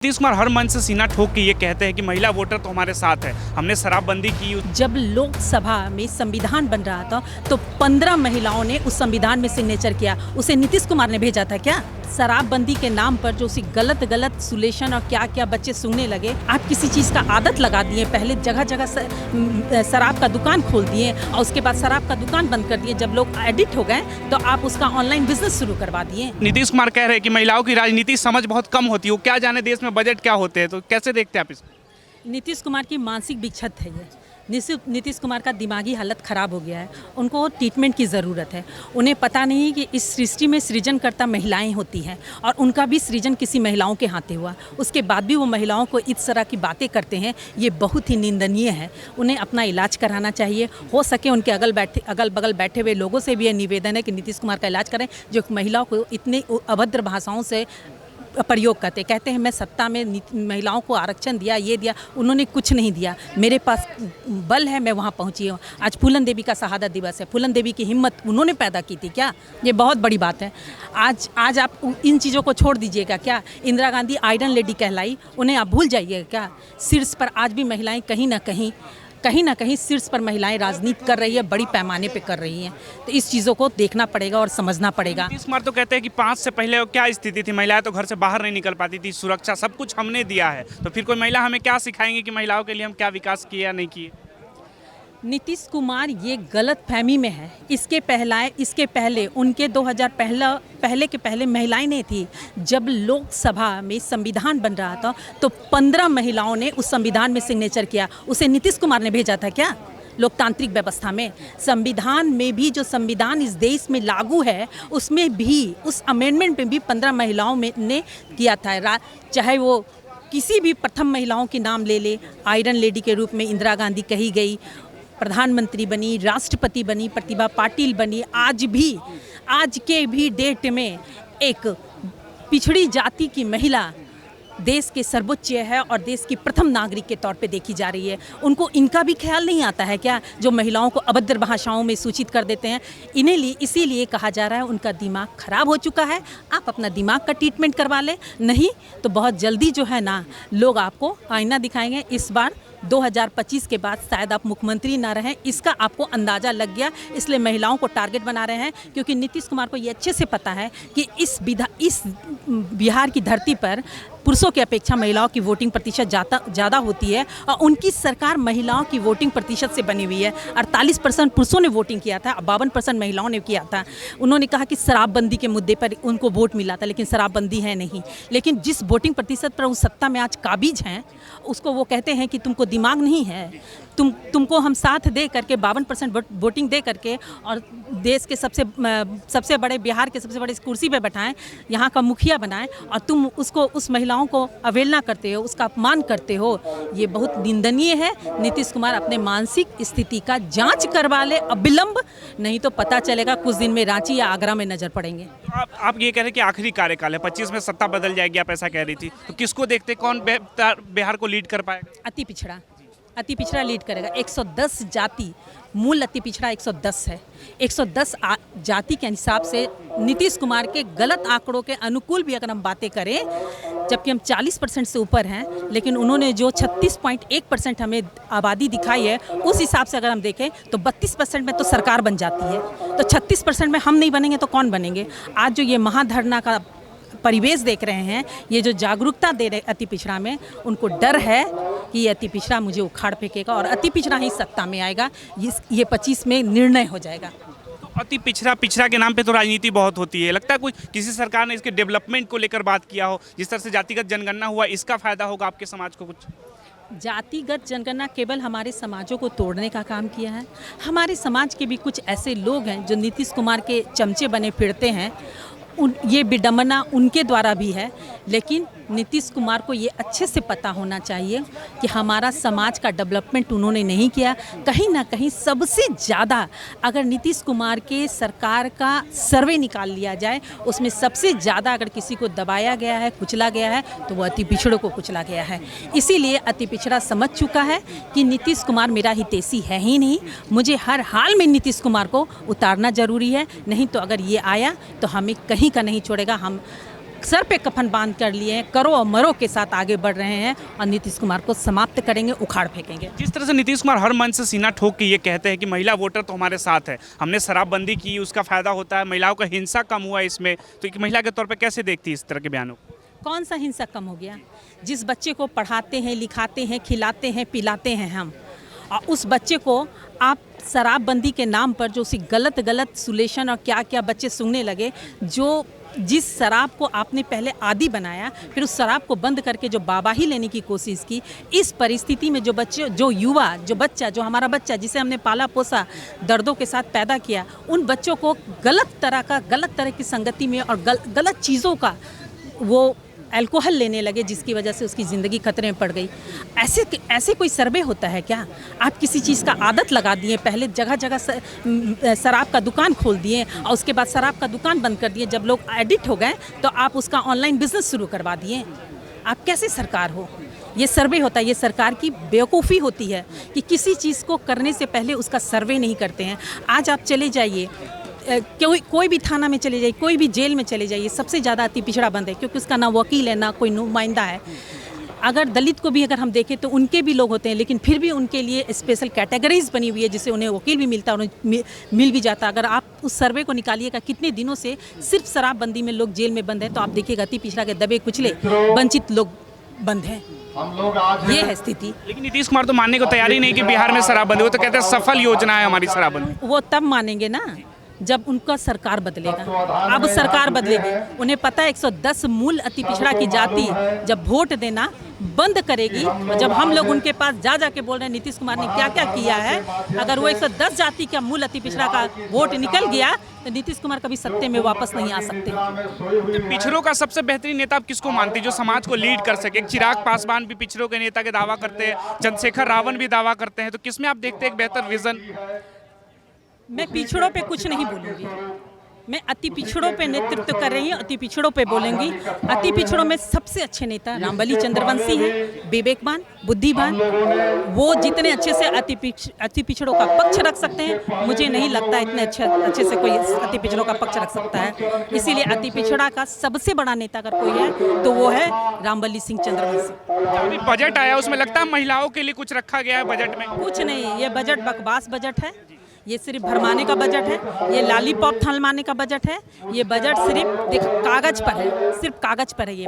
नीतीश कुमार हर मंच से सीना ठोक के ये कहते हैं कि महिला वोटर तो हमारे साथ है, हमने शराबबंदी की। जब लोकसभा में संविधान बन रहा था तो 15 महिलाओं ने उस संविधान में सिग्नेचर किया। उसे नीतीश कुमार ने भेजा था क्या? शराबबंदी के नाम पर जो उसी गलत सुलेशन और क्या क्या बच्चे सुनने लगे। आप किसी चीज़ का आदत लगा दिए, पहले जगह जगह शराब का दुकान खोल दिए और उसके बाद शराब का दुकान बंद कर दिए। जब लोग एडिक्ट हो गए तो आप उसका ऑनलाइन बिजनेस शुरू करवा दिए। नीतीश कुमार कह रहे हैं कि महिलाओं की राजनीति समझ बहुत कम होती है, वो क्या जाने देश में बजट क्या होते हैं, तो कैसे देखते हैं आप इसको? नीतीश कुमार की मानसिक विक्षत है ये। नीतीश कुमार का दिमागी हालत ख़राब हो गया है, उनको ट्रीटमेंट की ज़रूरत है। उन्हें पता नहीं कि इस सृष्टि में सृजनकर्ता महिलाएं होती हैं और उनका भी सृजन किसी महिलाओं के हाथे हुआ। उसके बाद भी वो महिलाओं को इस तरह की बातें करते हैं, ये बहुत ही निंदनीय है। उन्हें अपना इलाज कराना चाहिए। हो सके उनके अगल बगल बैठे हुए लोगों से भी ये निवेदन है कि नीतीश कुमार का इलाज करें, जो महिलाओं को इतनी अभद्र भाषाओं से प्रयोग कहते हैं मैं सत्ता में महिलाओं को आरक्षण दिया, ये दिया। उन्होंने कुछ नहीं दिया। मेरे पास बल है, मैं वहाँ पहुँची हूँ। आज फूलन देवी का शहादत दिवस है। फूलन देवी की हिम्मत उन्होंने पैदा की थी क्या? ये बहुत बड़ी बात है। आज आप इन चीज़ों को छोड़ दीजिएगा क्या? इंदिरा गांधी आयरन लेडी कहलाई, उन्हें आप भूल जाइएगा क्या? शीर्ष पर आज भी महिलाएं कहीं ना कहीं शीर्ष पर महिलाएं राजनीति कर रही है, बड़ी पैमाने पे कर रही हैं। तो इस चीज़ों को देखना पड़ेगा और समझना पड़ेगा। नीतीश कुमार तो कहते हैं कि 5 से पहले क्या स्थिति थी, महिलाएं तो घर से बाहर नहीं निकल पाती थी, सुरक्षा सब कुछ हमने दिया है, तो फिर कोई महिला हमें क्या सिखाएंगे कि महिलाओं के लिए हम क्या विकास किए या नहीं किए? नीतीश कुमार ये गलत फहमी में है। इसके पहले उनके 2000 पहले के पहले महिलाएं नहीं थी। जब लोकसभा में संविधान बन रहा था तो 15 महिलाओं ने उस संविधान में सिग्नेचर किया। उसे नीतीश कुमार ने भेजा था क्या? लोकतांत्रिक व्यवस्था में, संविधान में भी, जो संविधान इस देश में लागू है उसमें भी, उस अमेंडमेंट में भी 15 महिलाओं ने किया था। चाहे वो किसी भी प्रथम महिलाओं के नाम ले ले, आयरन लेडी के रूप में इंदिरा गांधी कही गई, प्रधानमंत्री बनी, राष्ट्रपति बनी, प्रतिभा पाटिल बनी। आज के भी डेट में एक पिछड़ी जाति की महिला देश के सर्वोच्च है और देश की प्रथम नागरिक के तौर पे देखी जा रही है। उनको इनका भी ख्याल नहीं आता है क्या, जो महिलाओं को अभद्र भाषाओं में सूचित कर देते हैं? इसीलिए कहा जा रहा है उनका दिमाग खराब हो चुका है। आप अपना दिमाग का ट्रीटमेंट करवा लें, नहीं तो बहुत जल्दी जो है ना, लोग आपको आईना दिखाएंगे। इस बार 2025 के बाद शायद आप मुख्यमंत्री ना रहें, इसका आपको अंदाज़ा लग गया। इसलिए महिलाओं को टारगेट बना रहे हैं, क्योंकि नीतीश कुमार को ये अच्छे से पता है कि इस बिहार की धरती पर पुरुषों की अपेक्षा महिलाओं की वोटिंग प्रतिशत ज़्यादा होती है और उनकी सरकार महिलाओं की वोटिंग प्रतिशत से बनी हुई है। 48% पुरुषों ने वोटिंग किया था, 52% महिलाओं ने किया था। उन्होंने कहा कि शराबबंदी के मुद्दे पर उनको वोट मिला था, लेकिन शराबबंदी है नहीं। लेकिन जिस वोटिंग प्रतिशत पर उस सत्ता में आज काबिज हैं, उसको वो कहते हैं कि तुमको दिमाग नहीं है, तुमको हम साथ दे करके 52% वोटिंग दे करके और देश के सबसे बड़े, बिहार के सबसे बड़े कुर्सी पे बैठाएं, यहाँ का मुखिया बनाएं, और तुम उस महिलाओं को अवहेलना करते हो, उसका अपमान करते हो। ये बहुत निंदनीय है। नीतीश कुमार अपने मानसिक स्थिति का जांच करवा ले अविलंब, नहीं तो पता चलेगा कुछ दिन में रांची या आगरा में नजर पड़ेंगे। आप ये कह रहे हैं कि आखिरी कार्यकाल है, 25 में सत्ता बदल जाएगी, आप ऐसा कह रही थी, तो किसको देखते, कौन बिहार को लीड कर पाएगा? अति पिछड़ा लीड करेगा। 110 जाति, मूल अति पिछड़ा 110 है। 110 जाति के हिसाब से नीतीश कुमार के गलत आंकड़ों के अनुकूल भी अगर हम बातें करें, जबकि हम 40% से ऊपर हैं, लेकिन उन्होंने जो 36.1% हमें आबादी दिखाई है, उस हिसाब से अगर हम देखें तो 32% में तो सरकार बन जाती है। तो 36% में हम नहीं बनेंगे तो कौन बनेंगे? आज जो ये महाधरना का परिवेश देख रहे हैं, ये जो जागरूकता दे रहे अति पिछड़ा में, उनको डर है कि ये अति पिछड़ा मुझे उखाड़ फेंकेगा और अति पिछड़ा ही सत्ता में आएगा। ये 25 में निर्णय हो जाएगा। तो अति पिछड़ा के नाम पे तो राजनीति बहुत होती है। लगता है कुछ किसी सरकार ने इसके डेवलपमेंट को लेकर बात किया हो, जिस तरह से जातिगत जनगणना हुआ, इसका फायदा होगा आपके समाज को? कुछ जातिगत जनगणना केवल हमारे समाजों को तोड़ने का काम किया है। हमारे समाज के भी कुछ ऐसे लोग हैं जो नीतीश कुमार के चमचे बने फिरते हैं। ये विडंबना उनके द्वारा भी है, लेकिन नीतीश कुमार को ये अच्छे से पता होना चाहिए कि हमारा समाज का डेवलपमेंट उन्होंने नहीं किया। कहीं ना कहीं सबसे ज़्यादा अगर नीतीश कुमार के सरकार का सर्वे निकाल लिया जाए, उसमें सबसे ज़्यादा अगर किसी को दबाया गया है, कुचला गया है, तो वो अति पिछड़ों को कुचला गया है। इसीलिए अति पिछड़ा समझ चुका है कि नीतीश कुमार मेरा हितैषी है ही नहीं, मुझे हर हाल में नीतीश कुमार को उतारना ज़रूरी है। नहीं तो अगर ये आया तो हमें कहीं का नहीं छोड़ेगा। हम सर पे कफन बांध कर लिए हैं, करो और मरो के साथ आगे बढ़ रहे हैं और नीतीश कुमार को समाप्त करेंगे, उखाड़ फेंकेंगे। जिस तरह से नीतीश कुमार हर मंच से सीना ठोक के ये कहते हैं कि महिला वोटर तो हमारे साथ है, हमने शराबबंदी की, उसका फायदा होता है, महिलाओं का हिंसा कम हुआ इसमें, तो एक महिला के तौर पर कैसे देखती है इस तरह के बयानों को? कौन सा हिंसा कम हो गया? जिस बच्चे को पढ़ाते हैं, लिखाते हैं, खिलाते हैं, पिलाते हैं हम, और उस बच्चे को आप शराबबंदी के नाम पर जो उसी गलत गलत सुलेशन और क्या क्या बच्चे सूंघने लगे, जो जिस शराब को आपने पहले आदी बनाया, फिर उस शराब को बंद करके जो बाबाही लेने की कोशिश की, इस परिस्थिति में जो बच्चे, जो युवा, जो बच्चा, जो हमारा बच्चा जिसे हमने पाला पोसा, दर्दों के साथ पैदा किया, उन बच्चों को गलत तरह की संगति में और गलत चीज़ों का वो अल्कोहल लेने लगे, जिसकी वजह से उसकी ज़िंदगी खतरे में पड़ गई। ऐसे कोई सर्वे होता है क्या? आप किसी चीज़ का आदत लगा दिए, पहले जगह जगह शराब का दुकान खोल दिए और उसके बाद शराब का दुकान बंद कर दिए। जब लोग एडिक्ट हो गए तो आप उसका ऑनलाइन बिजनेस शुरू करवा दिए। आप कैसे सरकार हो? ये सर्वे होता है, ये सरकार की बेवकूफ़ी होती है कि किसी चीज़ को करने से पहले उसका सर्वे नहीं करते हैं। आज आप चले जाइए, कोई भी थाना में चले जाइए, कोई भी जेल में चले जाइए, सबसे ज़्यादा अति पिछड़ा बंद है, क्योंकि उसका ना वकील है, ना कोई नुमाइंदा है। अगर दलित को भी अगर हम देखें तो उनके भी लोग होते हैं, लेकिन फिर भी उनके लिए स्पेशल कैटेगरीज बनी हुई है, जिससे उन्हें वकील भी मिलता है और मिल भी जाता है। अगर आप उस सर्वे को निकालिएगा कितने दिनों से सिर्फ शराबबंदी में लोग जेल में बंद हैं, तो आप देखिएगा अति पिछड़ा के दबे कुचले वंचित लोग बंद हैं। ये है स्थिति। लेकिन नीतीश कुमार तो मानने को तैयार ही नहीं कि बिहार में शराबबंदी, वो तो कहते हैं सफल योजना है हमारी शराबबंदी। वो तब मानेंगे ना जब उनका सरकार बदलेगा। अब सरकार बदलेगी, उन्हें पता है 110 मूल अति पिछड़ा की जाति जब वोट देना बंद करेगी, और जब हम लोग उनके पास जा के बोल रहे हैं नीतीश कुमार ने क्या क्या किया है, अगर वो 110 जाति का मूल अति पिछड़ा का वोट निकल गया तो नीतीश कुमार कभी सत्ते में वापस नहीं आ सकते। तो पिछड़ों का सबसे बेहतरीन नेता आप किसको मानते हैं जो समाज को लीड कर सके? चिराग पासवान भी पिछड़ों के नेता के दावा करते हैं, चंद्रशेखर रावण भी दावा करते हैं, तो किसमें आप देखते हैं एक बेहतर विजन? मैं पिछड़ों पे कुछ नहीं बोलूँगी, मैं अति पिछड़ों पे नेतृत्व कर रही हूँ, अति पिछड़ों पे बोलेंगी। अति पिछड़ों में सबसे अच्छे नेता रामबली चंद्रवंशी हैं, विवेकवान, बुद्धिमान। वो जितने अच्छे से अति पिछड़ों का पक्ष रख सकते हैं, मुझे नहीं लगता इतने अच्छे से कोई अति पिछड़ों का पक्ष रख सकता है। इसीलिए अति पिछड़ा का सबसे बड़ा नेता अगर कोई है तो वो है रामबली सिंह चंद्रवंशी। अभी बजट आया, उसमें लगता है महिलाओं के लिए कुछ रखा गया है बजट में? कुछ नहीं, ये बजट बकवास बजट है, ये सिर्फ भरमाने का बजट है, ये लॉलीपॉप थलमाने का बजट है। ये बजट सिर्फ कागज पर है, सिर्फ कागज पर है ये